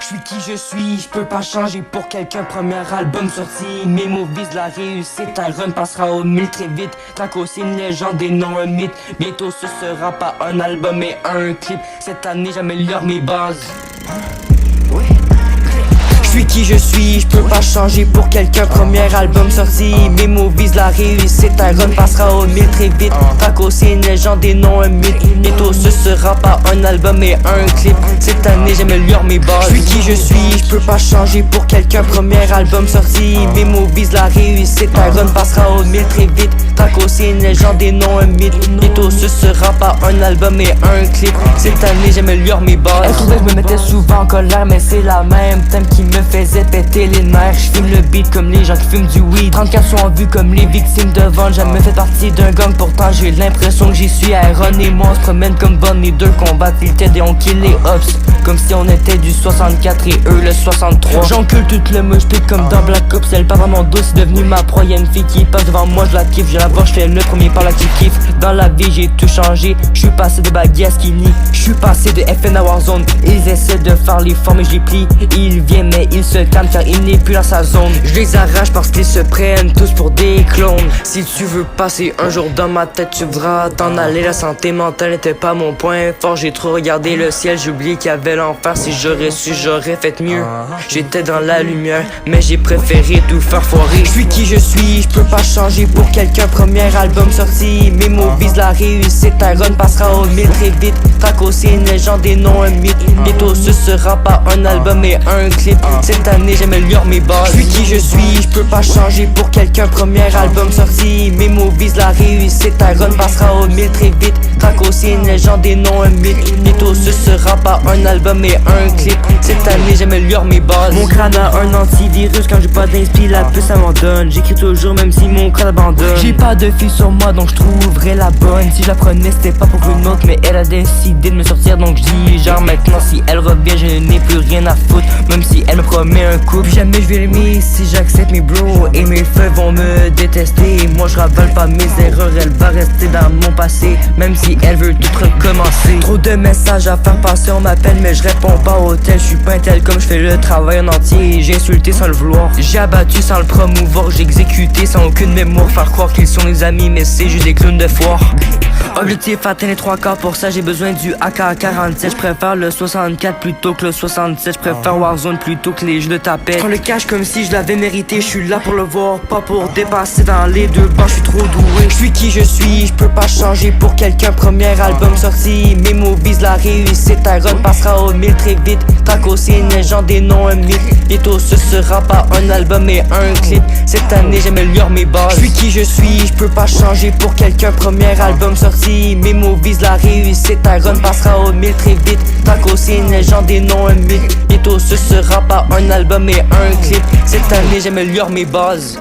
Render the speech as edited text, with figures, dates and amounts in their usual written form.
Je suis qui je suis, je peux pas changer pour quelqu'un. Premier album sorti, mes mots visent la réussite. Un run passera au 1000 très vite. Traco c'est une légende et non un mythe. Bientôt ce sera pas un album mais un clip. Cette année j'améliore mes bases. Je suis qui je suis, je peux pas changer pour quelqu'un. Premier album sorti, mes mots visent la réussite. Un run passera au 1000 très vite. Traco c'est une légende et non un mythe. Bientôt ce sera pas un album mais un clip. Cette année j'améliore mes bases. Je suis qui je suis, je peux pas changer pour quelqu'un. Premier album sorti, mes mots visent la réussite. Un run passera au 1000 très vite. Traco c'est une légende et non un mythe. Bientôt ce sera pas un album mais un clip. Cette année j'améliore mes bases. Elle trouvait que je me mettais souvent en colère, mais c'est la même thème qui me faisait péter les nerfs. J'fume le beat comme les gens qui fument du weed. 34 sont en vue comme les victimes de vente. Jamais fait partie d'un gang, pourtant j'ai l'impression que j'y suis. Aaron et moi on se promène comme Bonne, les deux combattent les têtes et on kill les ops. Comme si on était du 64 et eux le 63. J'encule tout le moche pit comme dans Black Ops. Elle part dans mon dos, c'est devenu ma proie. Y'a une fille qui passe devant moi, je la kiffe. Je la vois, je fais le premier par là qui kiffe. Dans la vie j'ai tout changé. Je suis passé de baguette à skinny. Je suis passé de FN à Warzone. Ils essaient de faire les formes et je les plie. Ils viennent mais ils se calment car il n'est plus dans sa zone. Je les arrache parce qu'ils se prennent tous pour des clones. Si tu veux passer un jour dans ma tête, tu voudras t'en aller. La santé mentale n'était pas mon point fort. J'ai trop regardé le ciel, j'ai oublié qu'il y avait l'enfer. Si j'aurais su, j'aurais fait mieux. J'étais dans la lumière, mais j'ai préféré tout faire foirer. Je suis qui je suis, je peux pas changer pour quelqu'un. Premier album sorti, mes mots visent la réussite. Un run passera au 1000 très vite. Traco c'est une légende et non un mythe. Bientôt ce sera pas un album mais un clip. Cette année j'améliore mes bases. Je suis qui je suis, je peux pas changer pour quelqu'un. Premier album sorti, mes mots visent la réussite. Un run passera au 1000 très vite. Traco c'est une légende et non un mythe. Bientôt ce sera pas un album mais un clip. Cette année j'améliore mes bases. Mon crâne a un antivirus, quand j'ai pas d'inspi la puce ça m'en donne. J'écris toujours même si mon crâne abandonne. J'ai pas de fille sur moi donc je trouverai la bonne. Si je la prenais c'était pas pour une autre, mais elle a décidé de me sortir donc je dis genre maintenant si elle revient je n'ai plus rien à foutre. Même si elle me promet un coup, plus jamais je vais l'aimer si j'accepte mes bros. Et mes feux vont me détester. Moi je ravale pas mes erreurs, elle va rester dans mon passé. Même si elle veut tout recommencer. Trop de messages à faire passer, on m'appelle mais je réponds pas au tel. Je suis pas un tel comme je fais le travail en entier. J'ai insulté sans le vouloir, j'ai abattu sans le promouvoir. J'ai exécuté sans aucune mémoire. Faire croire qu'ils sont les amis mais c'est juste des clowns de foire. Objectif atteindre les 3 quarts, pour ça j'ai besoin du AK-47. Je préfère le 64 plutôt que le 67. Je préfère Warzone plutôt que les jeux de tapette. Prends le cash comme si je l'avais mérité. Je suis là pour le voir, pas pour dépasser dans les deux bas. Je suis trop doué. Je suis qui je suis, je peux pas changer pour quelqu'un. Premier album sorti, mes mots visent la réussite. Un run passera au 1000 très vite. Traco c'est une légende et non un mythe. Bientôt ce sera pas un album mais un clip. Cette année j'améliore mes bases. Je suis qui je suis, je peux pas changer pour quelqu'un. Premier album sorti, mes mots visent la réussite. Un run passera au 1000 très vite. Traco c'est une légende et non un mythe. Bientôt ce sera pas un album mais un clip. Cette année j'améliore mes bases.